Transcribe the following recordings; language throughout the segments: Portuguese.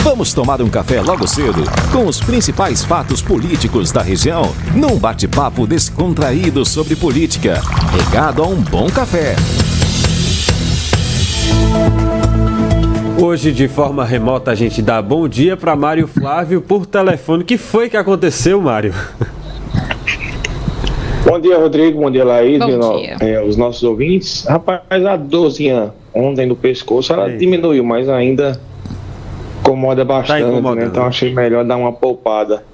Vamos tomar um café logo cedo com os principais fatos políticos da região, num bate-papo descontraído sobre política, regado a um bom café. Hoje, de forma remota, a gente dá bom dia para Mário Flávio por telefone. O que foi que aconteceu, Mário? Bom dia, Rodrigo. Bom dia, Laís. Bom dia. Os nossos ouvintes. Rapaz, a dorzinha ontem no pescoço, ela diminuiu, mas ainda incomoda bastante, né? Então achei melhor dar uma poupada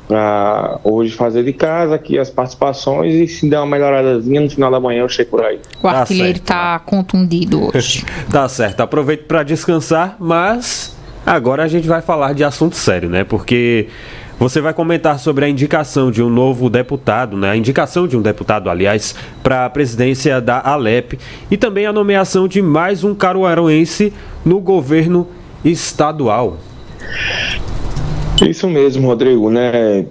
para hoje fazer de casa aqui as participações e se der uma melhoradazinha no final da manhã eu chego por aí. O artilheiro tá contundido hoje. Tá certo, aproveito para descansar, mas agora a gente vai falar de assunto sério, né? Porque você vai comentar sobre a indicação de um novo deputado, né? A indicação de um deputado, aliás, para a presidência da Alep e também a nomeação de mais um caruaruense no governo estadual. Isso mesmo, Rodrigo, né?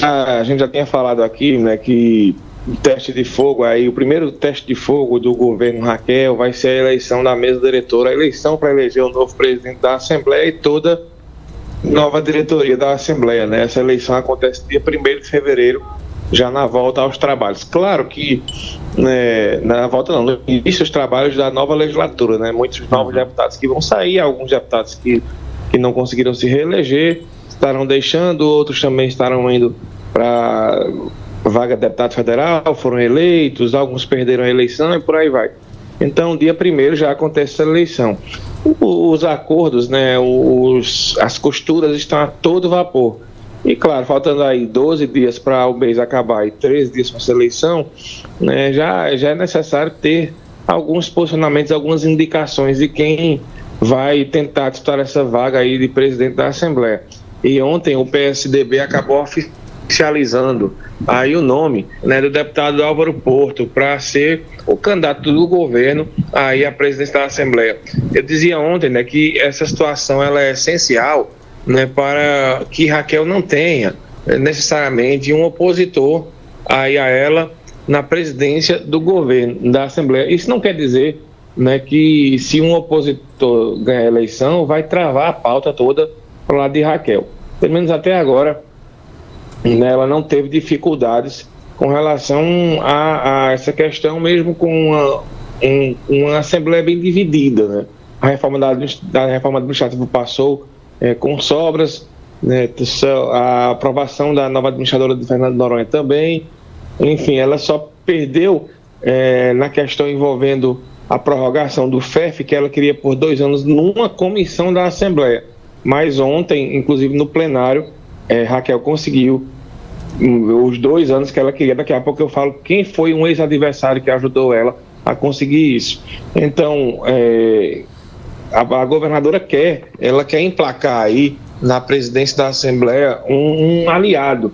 A gente já tinha falado aqui, né, que o teste de fogo, aí o primeiro teste de fogo do governo Raquel vai ser a eleição da mesa diretora, a eleição para eleger o novo presidente da Assembleia e toda nova diretoria da Assembleia, né? Essa eleição acontece dia 1º de fevereiro, já na volta aos trabalhos. Claro que na volta não, no início dos trabalhos da nova legislatura, né? Muitos novos deputados que vão sair, alguns deputados que não conseguiram se reeleger estarão deixando, outros também estarão indo para vaga de deputado federal, foram eleitos, alguns perderam a eleição e por aí vai. Então, dia 1º já acontece essa eleição. Os acordos, né, as costuras estão a todo vapor. E claro, faltando aí 12 dias para o mês acabar e 13 dias para essa eleição, né, já é necessário ter alguns posicionamentos, algumas indicações de quem vai tentar disputar essa vaga aí de presidente da Assembleia. E ontem o PSDB acabou oficializando aí o nome, né, do deputado Álvaro Porto para ser o candidato do governo aí à presidência da Assembleia. Eu dizia ontem, né, que essa situação ela é essencial, né, para que Raquel não tenha necessariamente um opositor aí a ela na presidência do governo da Assembleia. Isso não quer dizer, né, que se um opositor ganhar a eleição vai travar a pauta toda para o lado de Raquel. Pelo menos até agora, né, ela não teve dificuldades com relação a essa questão, mesmo com uma Assembleia bem dividida, né? A reforma da reforma administrativa passou com sobras, né? A aprovação da nova administradora de Fernando Noronha também. Enfim, ela só perdeu na questão envolvendo a prorrogação do FEF, que ela queria por 2 anos numa comissão da Assembleia. Mas ontem, inclusive no plenário, Raquel conseguiu os 2 anos que ela queria. Daqui a pouco eu falo quem foi um ex-adversário que ajudou ela a conseguir isso. Então, a governadora quer emplacar aí na presidência da Assembleia um aliado.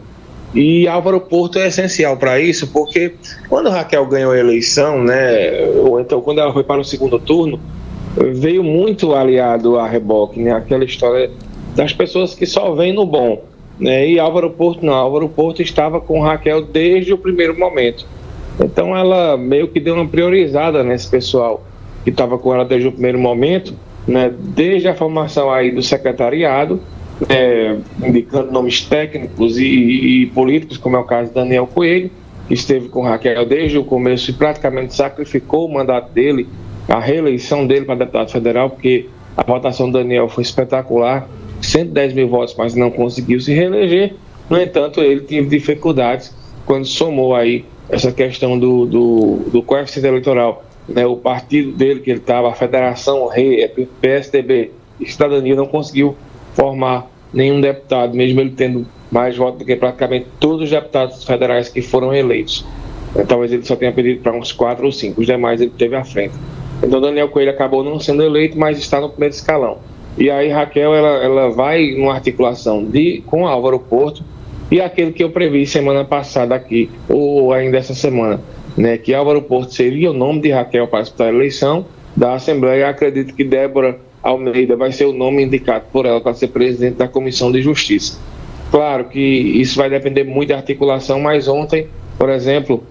E Álvaro Porto é essencial para isso, porque quando Raquel ganhou a eleição, né, ou então quando ela foi para o segundo turno, veio muito aliado a reboque, né, aquela história das pessoas que só veem no bom, né, e Álvaro Porto não, Álvaro Porto estava com Raquel desde o primeiro momento. Então ela meio que deu uma priorizada nesse pessoal que estava com ela desde o primeiro momento, né, desde a formação aí do secretariado, indicando nomes técnicos e políticos, como é o caso de Daniel Coelho, que esteve com Raquel desde o começo e praticamente sacrificou o mandato dele, a reeleição dele para deputado federal, porque a votação do Daniel foi espetacular, 110 mil votos, mas não conseguiu se reeleger. No entanto, ele teve dificuldades quando somou aí essa questão do coeficiente eleitoral, né, o partido dele que ele estava, a Federação PSDB e Cidadania, não conseguiu formar nenhum deputado, mesmo ele tendo mais votos do que praticamente todos os deputados federais que foram eleitos. Talvez ele só tenha pedido para uns 4 ou 5, os demais ele teve à frente. Então Daniel Coelho acabou não sendo eleito, mas está no primeiro escalão. E aí Raquel ela vai numa articulação com Álvaro Porto e aquele que eu previ semana passada aqui, ou ainda essa semana, né, que Álvaro Porto seria o nome de Raquel para disputar a eleição da Assembleia. Eu acredito que Débora Almeida vai ser o nome indicado por ela para ser presidente da Comissão de Justiça. Claro que isso vai depender muito da articulação, mas ontem, por exemplo,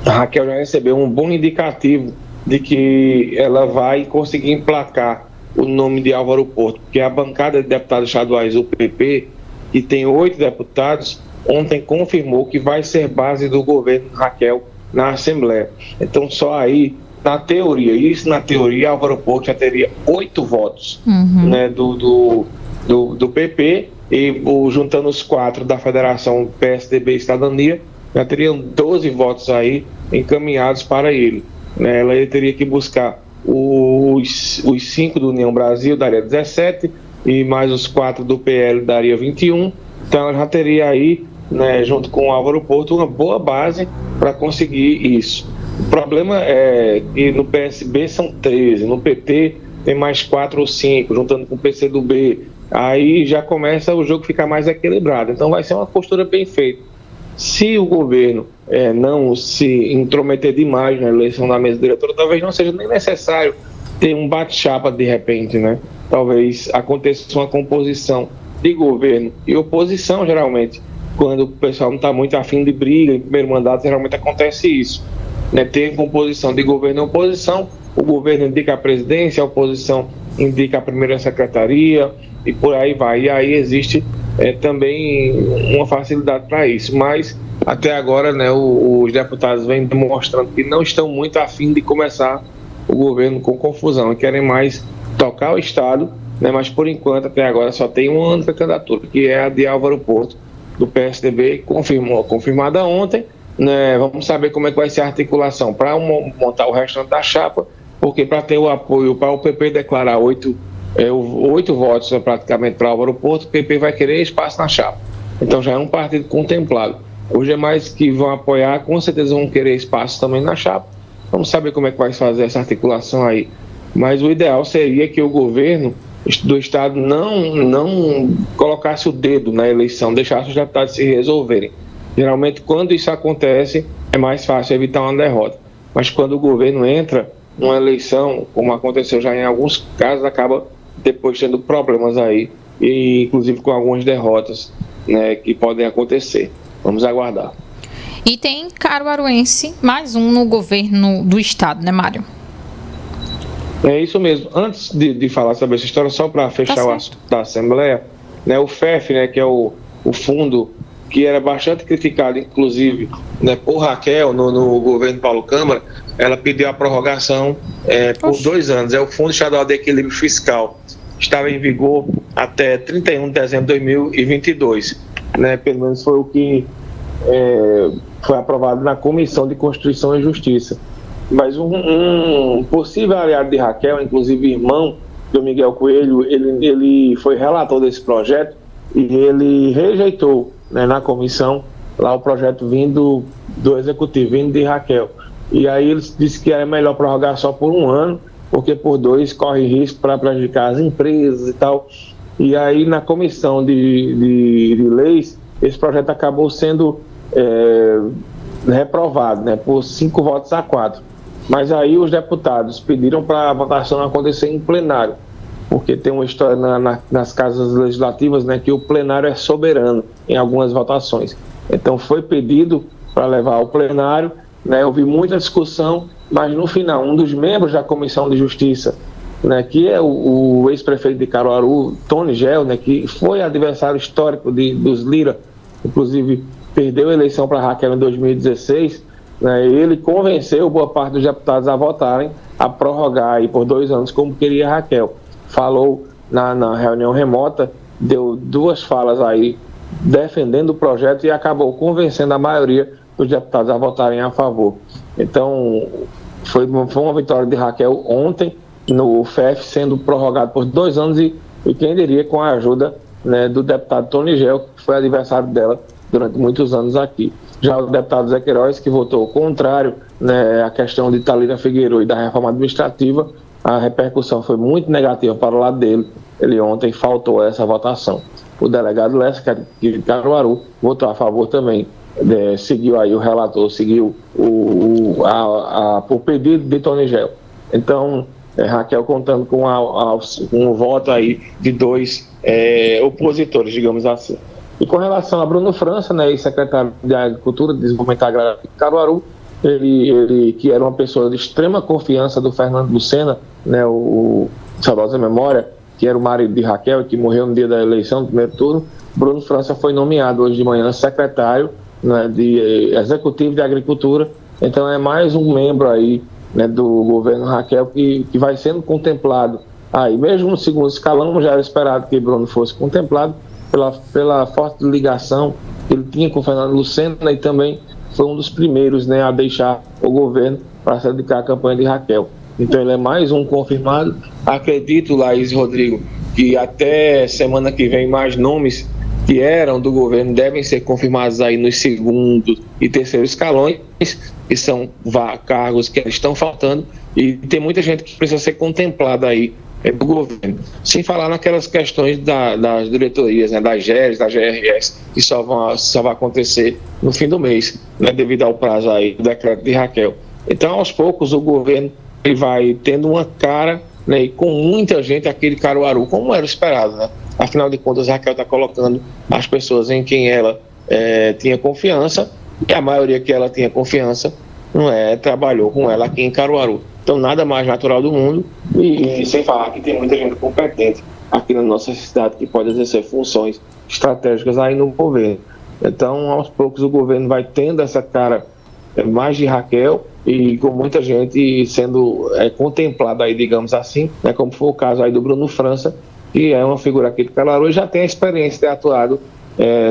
a Raquel já recebeu um bom indicativo de que ela vai conseguir emplacar o nome de Álvaro Porto, porque a bancada de deputados estaduais do PP, que tem 8 deputados, ontem confirmou que vai ser base do governo Raquel na Assembleia. Então, só aí, na teoria, Álvaro Porto já teria 8 votos, né, do PP, e juntando os 4 da Federação PSDB e Cidadania, já teriam 12 votos aí encaminhados para ele. Né? Ele teria que buscar os 5 do União Brasil, daria 17, e mais os 4 do PL daria 21. Então ela já teria aí, né, junto com o Álvaro Porto, uma boa base para conseguir isso. O problema é que no PSB são 13, no PT tem mais 4 ou 5, juntando com o PCdoB, aí já começa o jogo a ficar mais equilibrado. Então vai ser uma postura bem feita. Se o governo não se intrometer demais na eleição da mesa diretora, talvez não seja nem necessário ter um bate-chapa de repente, né? Talvez aconteça uma composição de governo e oposição, geralmente. Quando o pessoal não está muito afim de briga, em primeiro mandato, geralmente acontece isso. Né? Tem composição de governo e oposição, o governo indica a presidência, a oposição indica a primeira secretaria e por aí vai. E aí existe também uma facilidade para isso. Mas até agora, né, os deputados vêm demonstrando que não estão muito afim de começar o governo com confusão e querem mais tocar o Estado, né, mas por enquanto, até agora, só tem uma única candidatura, que é a de Álvaro Porto, do PSDB, confirmada ontem. Né, vamos saber como é que vai ser a articulação para montar o restante da chapa, porque para ter o apoio, para o PP declarar 8 votos praticamente para Álvaro Porto, o PP vai querer espaço na chapa. Então já é um partido contemplado. Hoje é mais que vão apoiar, com certeza vão querer espaço também na chapa. Vamos saber como é que vai fazer essa articulação aí. Mas o ideal seria que o governo do Estado não colocasse o dedo na eleição, deixasse os deputados se resolverem. Geralmente, quando isso acontece, é mais fácil evitar uma derrota. Mas quando o governo entra numa eleição, como aconteceu já em alguns casos, acaba depois tendo problemas aí, e inclusive com algumas derrotas, né, que podem acontecer. Vamos aguardar. E tem caruaruense, mais um no governo do Estado, né, Mário? É isso mesmo. Antes de falar sobre essa história, só para fechar o assunto da Assembleia, né, o FEF, né, que é o fundo que era bastante criticado, inclusive, né, por Raquel no governo Paulo Câmara, ela pediu a prorrogação por 2 anos. É o Fundo Estadual de Equilíbrio Fiscal. Estava em vigor até 31 de dezembro de 2022. Né, pelo menos foi o que foi aprovado na Comissão de Constituição e Justiça. Mas um possível aliado de Raquel, inclusive irmão do Miguel Coelho, ele foi relator desse projeto e ele rejeitou, né, na comissão lá o projeto vindo do Executivo, vindo de Raquel. E aí ele disse que era melhor prorrogar só por 1 ano, porque por 2 corre risco para prejudicar as empresas e tal. E aí na comissão de leis, esse projeto acabou sendo reprovado, né, por 5 votos a 4. Mas aí os deputados pediram para a votação acontecer em plenário, porque tem uma história nas casas legislativas, né, que o plenário é soberano em algumas votações. Então foi pedido para levar ao plenário, né, houve muita discussão, mas no final um dos membros da Comissão de Justiça, né, que é o ex-prefeito de Caruaru, Tony Gel, né, que foi adversário histórico dos Lira, inclusive perdeu a eleição para Raquel em 2016, né, ele convenceu boa parte dos deputados a votarem, a prorrogar aí por 2 anos, como queria Raquel. Falou na reunião remota, deu 2 falas aí defendendo o projeto e acabou convencendo a maioria dos deputados a votarem a favor. Então, foi uma vitória de Raquel ontem, no FEF, sendo prorrogado por 2 anos e quem diria com a ajuda, né, do deputado Tony Gel, que foi adversário dela durante muitos anos aqui. Já o deputado Zé Queiroz, que votou contrário, né, à questão de Thalina Figueiredo e da reforma administrativa, a repercussão foi muito negativa para o lado dele. Ele ontem faltou a essa votação. O delegado Lessa, de Caruaru, votou a favor também. Seguiu aí o relator, seguiu o pedido de Tony Gel. Então, Raquel contando com um voto aí de 2 opositores, digamos assim. E com relação a Bruno França, né, ex-secretário de Agricultura e Desenvolvimento Agrário de Caruaru, ele que era uma pessoa de extrema confiança do Fernando Lucena, né, o saudosa memória, que era o marido de Raquel, que morreu no dia da eleição do primeiro turno, Bruno França foi nomeado hoje de manhã secretário, né, de Executivo de Agricultura. Então é mais um membro aí, né, do governo Raquel que vai sendo contemplado aí. Mesmo no segundo escalão, já era esperado que Bruno fosse contemplado pela forte ligação que ele tinha com o Fernando Lucena, e também foi um dos primeiros, né, a deixar o governo para se dedicar à campanha de Raquel. Então ele é mais um confirmado. Acredito, Laís e Rodrigo, que até semana que vem mais nomes que eram do governo devem ser confirmados aí nos segundo e terceiro escalões, que são cargos que estão faltando, e tem muita gente que precisa ser contemplada aí do governo. Sem falar naquelas questões das diretorias, né, das GERs, da GRS, que só vai acontecer no fim do mês, né, devido ao prazo aí do decreto de Raquel. Então, aos poucos, o governo ele vai tendo uma cara, né, e com muita gente aqui de Caruaru, como era esperado, né? Afinal de contas, a Raquel está colocando as pessoas em quem ela tinha confiança, e a maioria que ela tinha confiança trabalhou com ela aqui em Caruaru. Então, nada mais natural do mundo, e sem falar que tem muita gente competente aqui na nossa cidade que pode exercer funções estratégicas aí no governo. Então, aos poucos, o governo vai tendo essa cara mais de Raquel, e com muita gente sendo contemplada aí, digamos assim, né, como foi o caso aí do Bruno França, que é uma figura aqui de Caruaru e já tem a experiência de ter atuado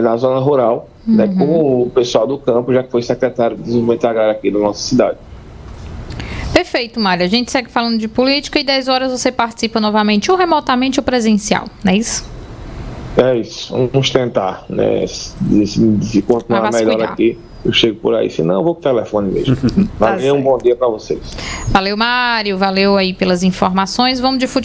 na zona rural, né, com o pessoal do campo, já que foi secretário de Desenvolvimento Agrário aqui da nossa cidade. Perfeito, Mário. A gente segue falando de política e 10 horas você participa novamente, ou remotamente ou presencial, não é isso? É isso, vamos tentar, né, se continuar melhor aqui, eu chego por aí, senão eu vou pro telefone mesmo. Valeu, um bom dia para vocês. Valeu, Mário, valeu aí pelas informações. Vamos de futebol.